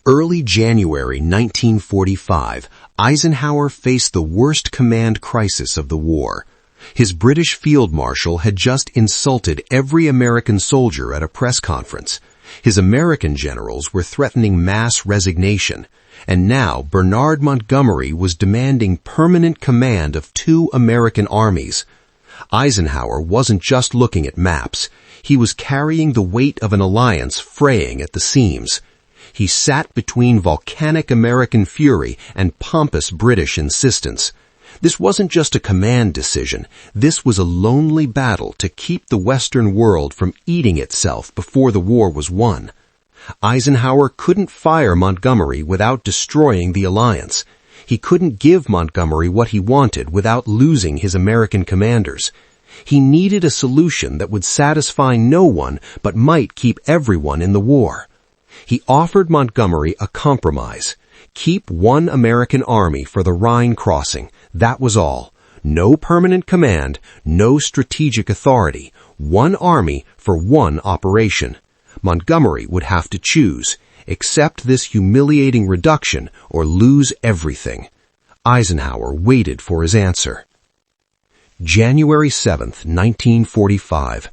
Early January 1945, Eisenhower faced the worst command crisis of the war. His British Field Marshal had just insulted every American soldier at a press conference. His American generals were threatening mass resignation, and now Bernard Montgomery was demanding permanent command of 2 American armies. Eisenhower wasn't just looking at maps. He was carrying the weight of an alliance fraying at the seams. He sat between volcanic American fury and pompous British insistence. This wasn't just a command decision. This was a lonely battle to keep the Western world from eating itself before the war was won. Eisenhower couldn't fire Montgomery without destroying the alliance. He couldn't give Montgomery what he wanted without losing his American commanders. He needed a solution that would satisfy no one but might keep everyone in the war. He offered Montgomery a compromise. Keep 1 American army for the Rhine crossing. That was all. No permanent command, no strategic authority. 1 army for 1 operation. Montgomery would have to choose. Accept this humiliating reduction or lose everything. Eisenhower waited for his answer. January 7, 1945.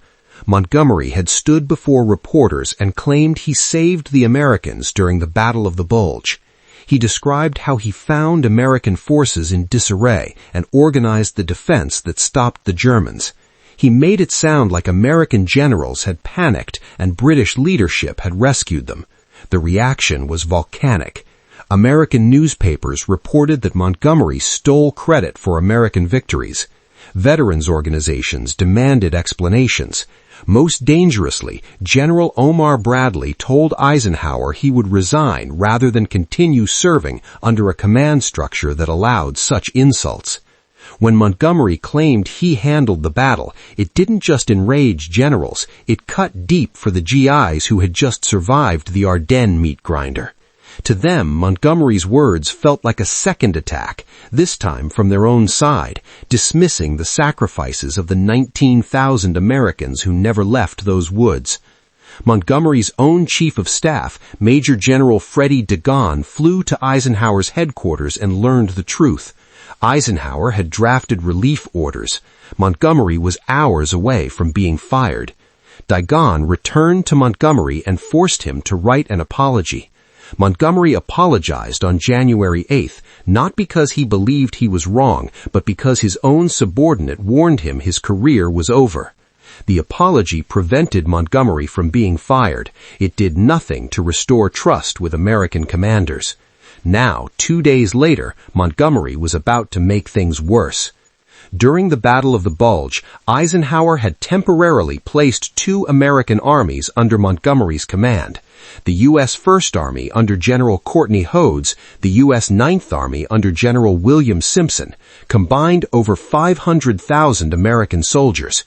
Montgomery had stood before reporters and claimed he saved the Americans during the Battle of the Bulge. He described how he found American forces in disarray and organized the defense that stopped the Germans. He made it sound like American generals had panicked and British leadership had rescued them. The reaction was volcanic. American newspapers reported that Montgomery stole credit for American victories. Veterans organizations demanded explanations. Most dangerously, General Omar Bradley told Eisenhower he would resign rather than continue serving under a command structure that allowed such insults. When Montgomery claimed he handled the battle, it didn't just enrage generals, it cut deep for the GIs who had just survived the Ardennes meat grinder. To them, Montgomery's words felt like a second attack, this time from their own side, dismissing the sacrifices of the 19,000 Americans who never left those woods. Montgomery's own chief of staff, Major General Freddie Dagon, flew to Eisenhower's headquarters and learned the truth. Eisenhower had drafted relief orders. Montgomery was hours away from being fired. Dagon returned to Montgomery and forced him to write an apology. Montgomery apologized on January 8th, not because he believed he was wrong, but because his own subordinate warned him his career was over. The apology prevented Montgomery from being fired. It did nothing to restore trust with American commanders. Now, 2 days later, Montgomery was about to make things worse. During the Battle of the Bulge, Eisenhower had temporarily placed 2 American armies under Montgomery's command. The U.S. First Army under General Courtney Hodes, the U.S. Ninth Army under General William Simpson, combined over 500,000 American soldiers.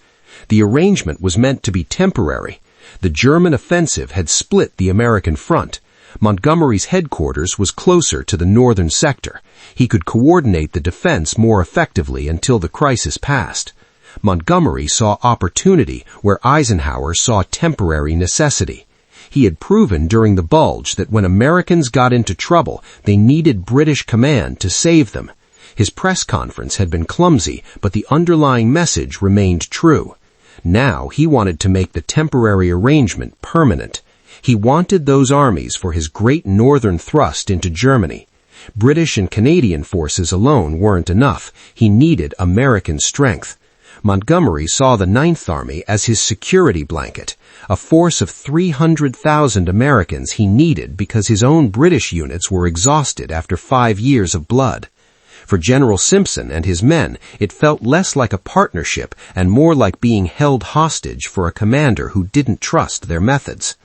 The arrangement was meant to be temporary. The German offensive had split the American front. Montgomery's headquarters was closer to the northern sector. He could coordinate the defense more effectively until the crisis passed. Montgomery saw opportunity where Eisenhower saw temporary necessity. He had proven during the Bulge that when Americans got into trouble, they needed British command to save them. His press conference had been clumsy, but the underlying message remained true. Now he wanted to make the temporary arrangement permanent. He wanted those armies for his great northern thrust into Germany. British and Canadian forces alone weren't enough. He needed American strength. Montgomery saw the Ninth Army as his security blanket, a force of 300,000 Americans he needed because his own British units were exhausted after 5 years of blood. For General Simpson and his men, it felt less like a partnership and more like being held hostage for a commander who didn't trust their methods.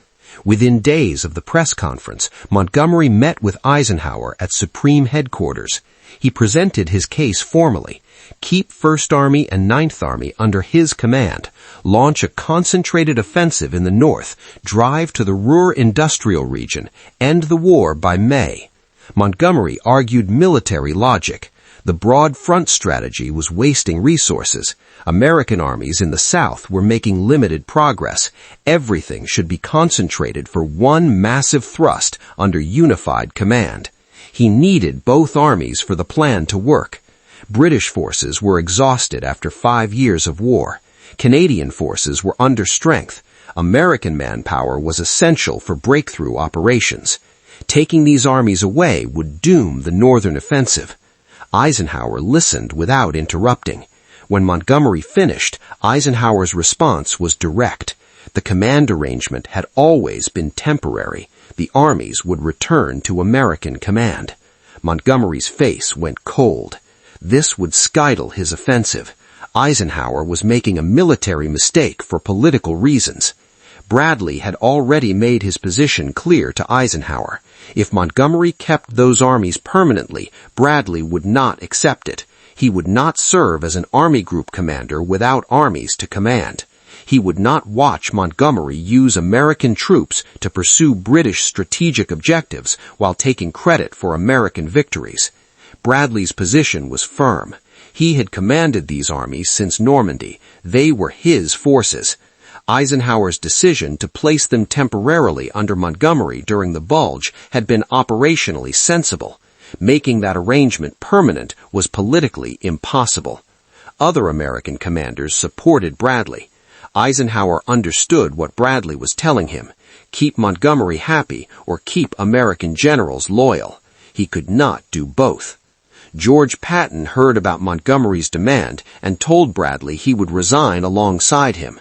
Within days of the press conference, Montgomery met with Eisenhower at Supreme Headquarters. He presented his case formally. Keep First Army and Ninth Army under his command. Launch a concentrated offensive in the north. Drive to the Ruhr industrial region. End the war by May. Montgomery argued military logic. The broad front strategy was wasting resources. American armies in the South were making limited progress. Everything should be concentrated for one massive thrust under unified command. He needed both armies for the plan to work. British forces were exhausted after 5 years of war. Canadian forces were under strength. American manpower was essential for breakthrough operations. Taking these armies away would doom the northern offensive. Eisenhower listened without interrupting. When Montgomery finished, Eisenhower's response was direct. The command arrangement had always been temporary. The armies would return to American command. Montgomery's face went cold. This would skydle his offensive. Eisenhower was making a military mistake for political reasons. Bradley had already made his position clear to Eisenhower. If Montgomery kept those armies permanently, Bradley would not accept it. He would not serve as an army group commander without armies to command. He would not watch Montgomery use American troops to pursue British strategic objectives while taking credit for American victories. Bradley's position was firm. He had commanded these armies since Normandy. They were his forces. Eisenhower's decision to place them temporarily under Montgomery during the Bulge had been operationally sensible. Making that arrangement permanent was politically impossible. Other American commanders supported Bradley. Eisenhower understood what Bradley was telling him. Keep Montgomery happy or keep American generals loyal. He could not do both. George Patton heard about Montgomery's demand and told Bradley he would resign alongside him.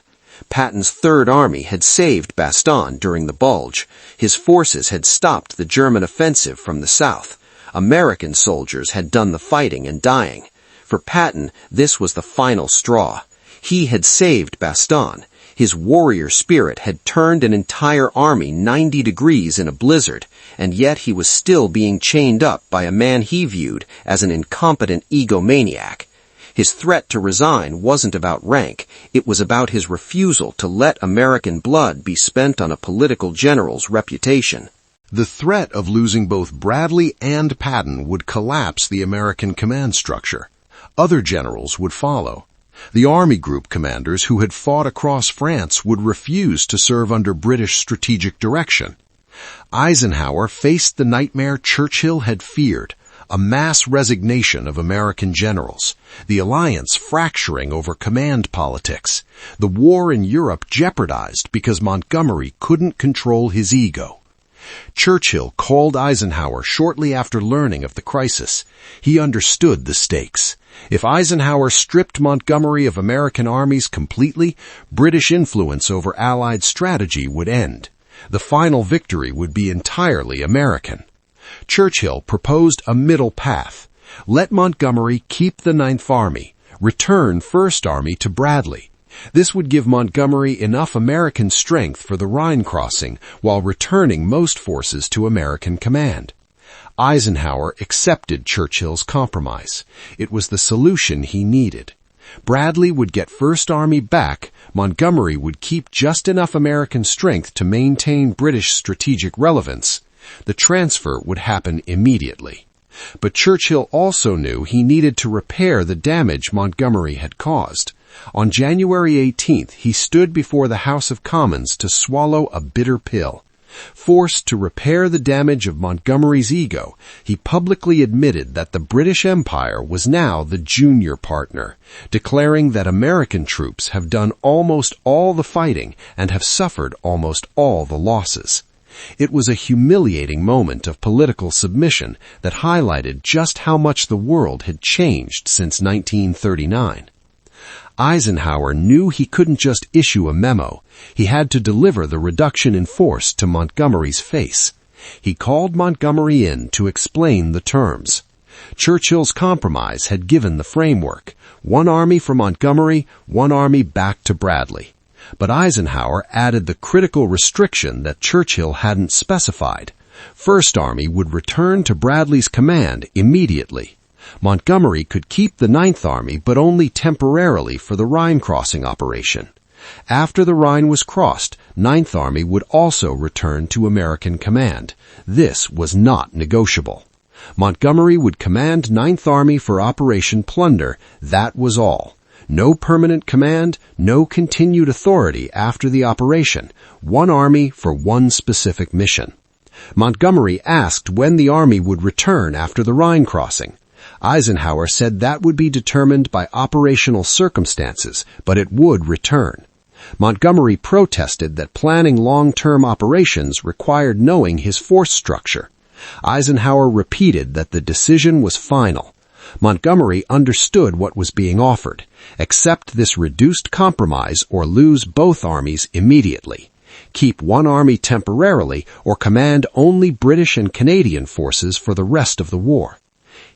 Patton's Third Army had saved Bastogne during the Bulge. His forces had stopped the German offensive from the south. American soldiers had done the fighting and dying. For Patton, this was the final straw. He had saved Bastogne. His warrior spirit had turned an entire army 90 degrees in a blizzard, and yet he was still being chained up by a man he viewed as an incompetent egomaniac. His threat to resign wasn't about rank. It was about his refusal to let American blood be spent on a political general's reputation. The threat of losing both Bradley and Patton would collapse the American command structure. Other generals would follow. The army group commanders who had fought across France would refuse to serve under British strategic direction. Eisenhower faced the nightmare Churchill had feared, a mass resignation of American generals, the alliance fracturing over command politics, the war in Europe jeopardized because Montgomery couldn't control his ego. Churchill called Eisenhower shortly after learning of the crisis. He understood the stakes. If Eisenhower stripped Montgomery of American armies completely, British influence over Allied strategy would end. The final victory would be entirely American. Churchill proposed a middle path. Let Montgomery keep the Ninth Army, return First Army to Bradley. This would give Montgomery enough American strength for the Rhine crossing while returning most forces to American command. Eisenhower accepted Churchill's compromise. It was the solution he needed. Bradley would get First Army back, Montgomery would keep just enough American strength to maintain British strategic relevance. The transfer would happen immediately. But Churchill also knew he needed to repair the damage Montgomery had caused. On January 18th, he stood before the House of Commons to swallow a bitter pill. Forced to repair the damage of Montgomery's ego, he publicly admitted that the British Empire was now the junior partner, declaring that American troops have done almost all the fighting and have suffered almost all the losses. It was a humiliating moment of political submission that highlighted just how much the world had changed since 1939. Eisenhower knew he couldn't just issue a memo. He had to deliver the reduction in force to Montgomery's face. He called Montgomery in to explain the terms. Churchill's compromise had given the framework: one army for Montgomery, one army back to Bradley. But Eisenhower added the critical restriction that Churchill hadn't specified. First Army would return to Bradley's command immediately. Montgomery could keep the Ninth Army, but only temporarily for the Rhine crossing operation. After the Rhine was crossed, Ninth Army would also return to American command. This was not negotiable. Montgomery would command Ninth Army for Operation Plunder. That was all. No permanent command, no continued authority after the operation. One army for one specific mission. Montgomery asked when the army would return after the Rhine crossing. Eisenhower said that would be determined by operational circumstances, but it would return. Montgomery protested that planning long-term operations required knowing his force structure. Eisenhower repeated that the decision was final. Montgomery understood what was being offered. Accept this reduced compromise or lose both armies immediately. Keep one army temporarily or command only British and Canadian forces for the rest of the war.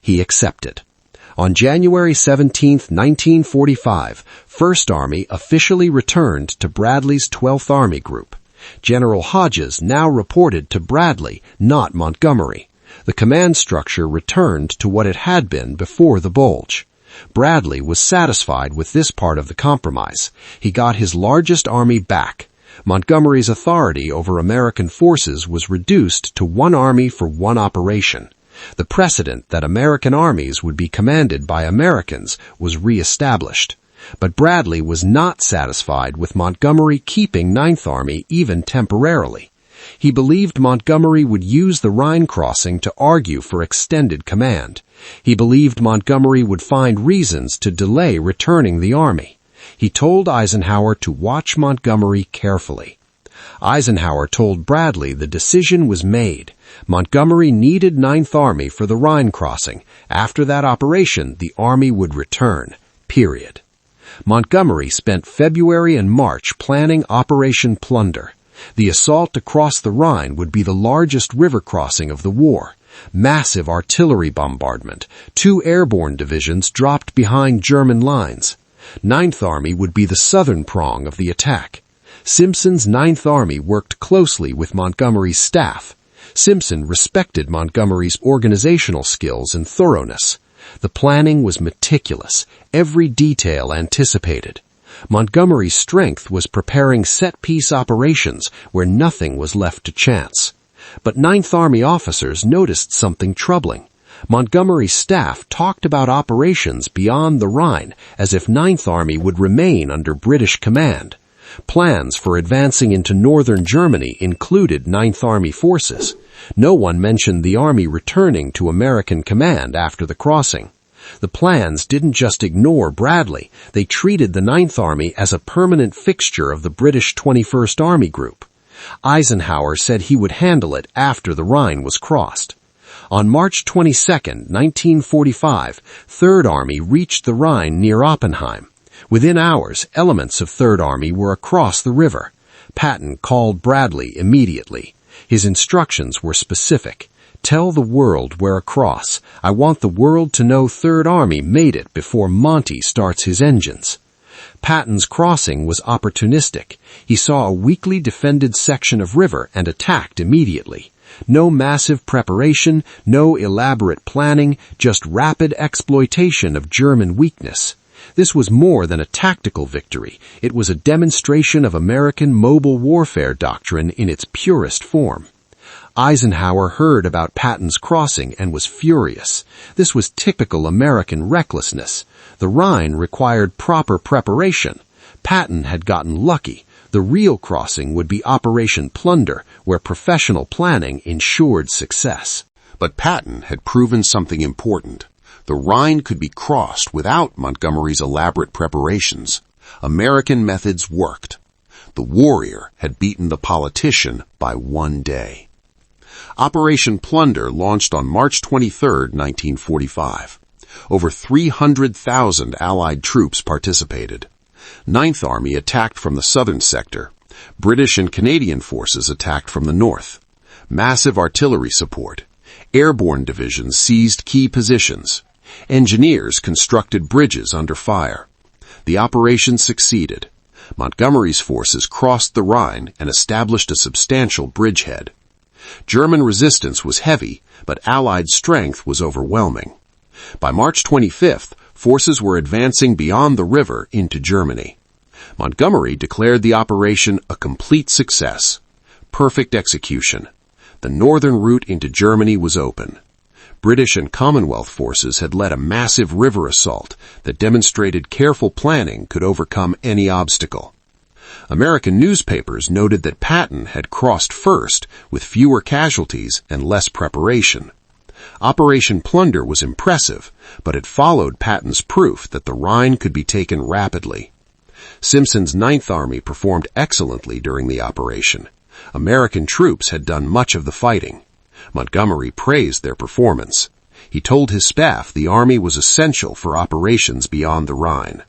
He accepted. On January 17, 1945, First Army officially returned to Bradley's 12th Army Group. General Hodges now reported to Bradley, not Montgomery. The command structure returned to what it had been before the Bulge. Bradley was satisfied with this part of the compromise. He got his largest army back. Montgomery's authority over American forces was reduced to one army for one operation. The precedent that American armies would be commanded by Americans was re-established. But Bradley was not satisfied with Montgomery keeping Ninth Army even temporarily. He believed Montgomery would use the Rhine crossing to argue for extended command. He believed Montgomery would find reasons to delay returning the army. He told Eisenhower to watch Montgomery carefully. Eisenhower told Bradley the decision was made. Montgomery needed Ninth Army for the Rhine crossing. After that operation, the army would return. Period. Montgomery spent February and March planning Operation Plunder. The assault across the Rhine would be the largest river crossing of the war. Massive artillery bombardment. 2 airborne divisions dropped behind German lines. Ninth Army would be the southern prong of the attack. Simpson's Ninth Army worked closely with Montgomery's staff. Simpson respected Montgomery's organizational skills and thoroughness. The planning was meticulous, every detail anticipated. Montgomery's strength was preparing set-piece operations where nothing was left to chance. But Ninth Army officers noticed something troubling. Montgomery's staff talked about operations beyond the Rhine as if Ninth Army would remain under British command. Plans for advancing into northern Germany included Ninth Army forces. No one mentioned the army returning to American command after the crossing. The plans didn't just ignore Bradley. They treated the Ninth Army as a permanent fixture of the British 21st Army Group. Eisenhower said he would handle it after the Rhine was crossed. On March 22, 1945, Third Army reached the Rhine near Oppenheim. Within hours, elements of Third Army were across the river. Patton called Bradley immediately. His instructions were specific. Tell the world we're across. I want the world to know Third Army made it before Monty starts his engines. Patton's crossing was opportunistic. He saw a weakly defended section of river and attacked immediately. No massive preparation, no elaborate planning, just rapid exploitation of German weakness. This was more than a tactical victory. It was a demonstration of American mobile warfare doctrine in its purest form. Eisenhower heard about Patton's crossing and was furious. This was typical American recklessness. The Rhine required proper preparation. Patton had gotten lucky. The real crossing would be Operation Plunder, where professional planning ensured success. But Patton had proven something important. The Rhine could be crossed without Montgomery's elaborate preparations. American methods worked. The warrior had beaten the politician by one day. Operation Plunder launched on March 23, 1945. Over 300,000 Allied troops participated. Ninth Army attacked from the southern sector. British and Canadian forces attacked from the north. Massive artillery support. Airborne divisions seized key positions. Engineers constructed bridges under fire. The operation succeeded. Montgomery's forces crossed the Rhine and established a substantial bridgehead. German resistance was heavy, but Allied strength was overwhelming. By March 25th, forces were advancing beyond the river into Germany. Montgomery declared the operation a complete success. Perfect execution. The northern route into Germany was open. British and Commonwealth forces had led a massive river assault that demonstrated careful planning could overcome any obstacle. American newspapers noted that Patton had crossed first with fewer casualties and less preparation. Operation Plunder was impressive, but it followed Patton's proof that the Rhine could be taken rapidly. Simpson's Ninth Army performed excellently during the operation. American troops had done much of the fighting. Montgomery praised their performance. He told his staff the army was essential for operations beyond the Rhine.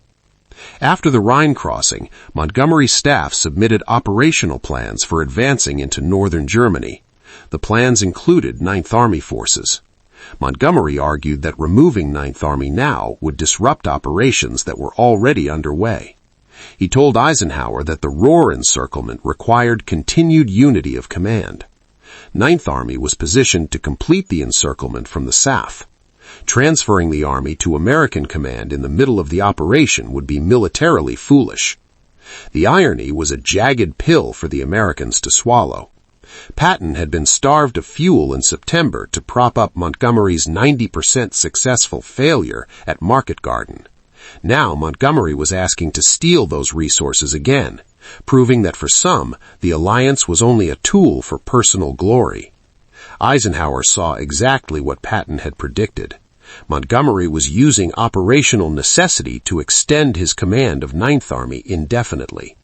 After the Rhine crossing, Montgomery's staff submitted operational plans for advancing into northern Germany. The plans included Ninth Army forces. Montgomery argued that removing Ninth Army now would disrupt operations that were already underway. He told Eisenhower that the Ruhr encirclement required continued unity of command. Ninth Army was positioned to complete the encirclement from the south. Transferring the army to American command in the middle of the operation would be militarily foolish. The irony was a jagged pill for the Americans to swallow. Patton had been starved of fuel in September to prop up Montgomery's 90% successful failure at Market Garden. Now Montgomery was asking to steal those resources again, proving that for some, the alliance was only a tool for personal glory. Eisenhower saw exactly what Patton had predicted. Montgomery was using operational necessity to extend his command of Ninth Army indefinitely.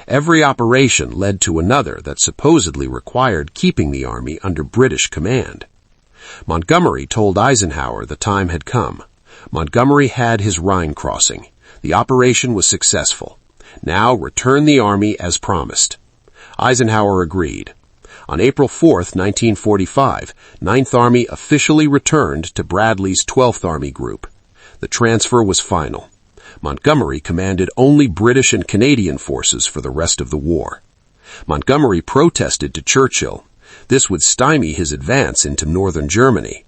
Every operation led to another that supposedly required keeping the army under British command. Montgomery told Eisenhower the time had come. Montgomery had his Rhine crossing. The operation was successful. Now return the army as promised. Eisenhower agreed. On April 4, 1945, Ninth Army officially returned to Bradley's 12th Army Group. The transfer was final. Montgomery commanded only British and Canadian forces for the rest of the war. Montgomery protested to Churchill. This would stymie his advance into northern Germany.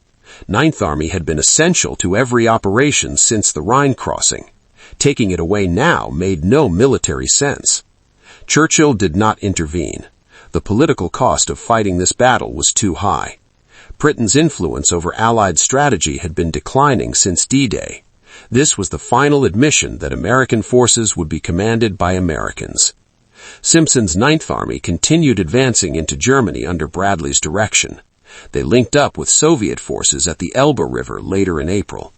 Ninth Army had been essential to every operation since the Rhine crossing. Taking it away now made no military sense. Churchill did not intervene. The political cost of fighting this battle was too high. Britain's influence over Allied strategy had been declining since D-Day. This was the final admission that American forces would be commanded by Americans. Simpson's Ninth Army continued advancing into Germany under Bradley's direction. They linked up with Soviet forces at the Elbe River later in April.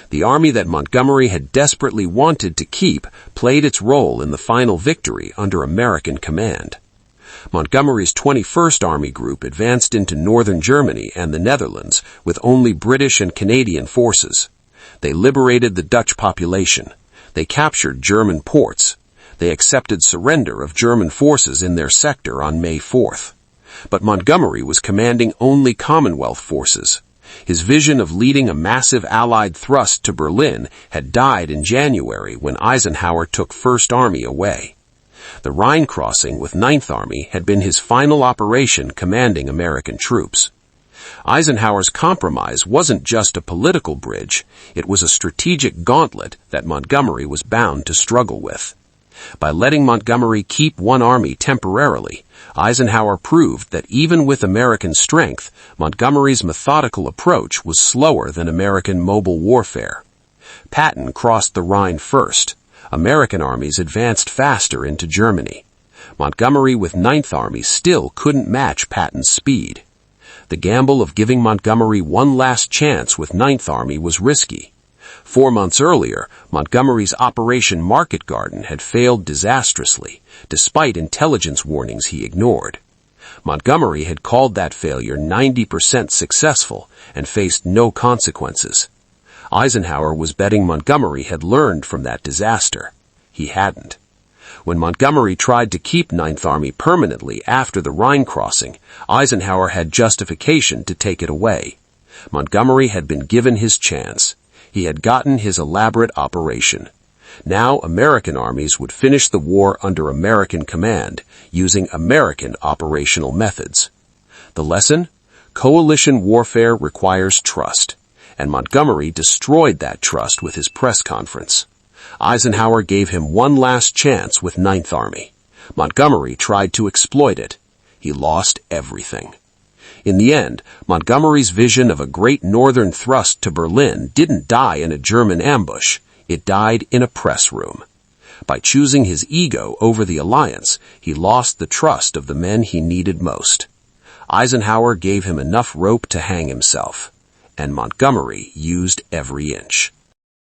The army that Montgomery had desperately wanted to keep played its role in the final victory under American command. Montgomery's 21st Army Group advanced into northern Germany and the Netherlands with only British and Canadian forces. They liberated the Dutch population. They captured German ports. They accepted surrender of German forces in their sector on May 4th. But Montgomery was commanding only Commonwealth forces. His vision of leading a massive Allied thrust to Berlin had died in January when Eisenhower took First Army away. The Rhine crossing with Ninth Army had been his final operation commanding American troops. Eisenhower's compromise wasn't just a political bridge, it was a strategic gauntlet that Montgomery was bound to struggle with. By letting Montgomery keep one army temporarily, Eisenhower proved that even with American strength, Montgomery's methodical approach was slower than American mobile warfare. Patton crossed the Rhine first. American armies advanced faster into Germany. Montgomery with Ninth Army still couldn't match Patton's speed. The gamble of giving Montgomery one last chance with Ninth Army was risky. 4 months earlier, Montgomery's Operation Market Garden had failed disastrously, despite intelligence warnings he ignored. Montgomery had called that failure 90% successful and faced no consequences. Eisenhower was betting Montgomery had learned from that disaster. He hadn't. When Montgomery tried to keep Ninth Army permanently after the Rhine crossing, Eisenhower had justification to take it away. Montgomery had been given his chance. He had gotten his elaborate operation. Now American armies would finish the war under American command, using American operational methods. The lesson? Coalition warfare requires trust, and Montgomery destroyed that trust with his press conference. Eisenhower gave him one last chance with Ninth Army. Montgomery tried to exploit it. He lost everything. In the end, Montgomery's vision of a great northern thrust to Berlin didn't die in a German ambush. It died in a press room. By choosing his ego over the alliance, he lost the trust of the men he needed most. Eisenhower gave him enough rope to hang himself, and Montgomery used every inch.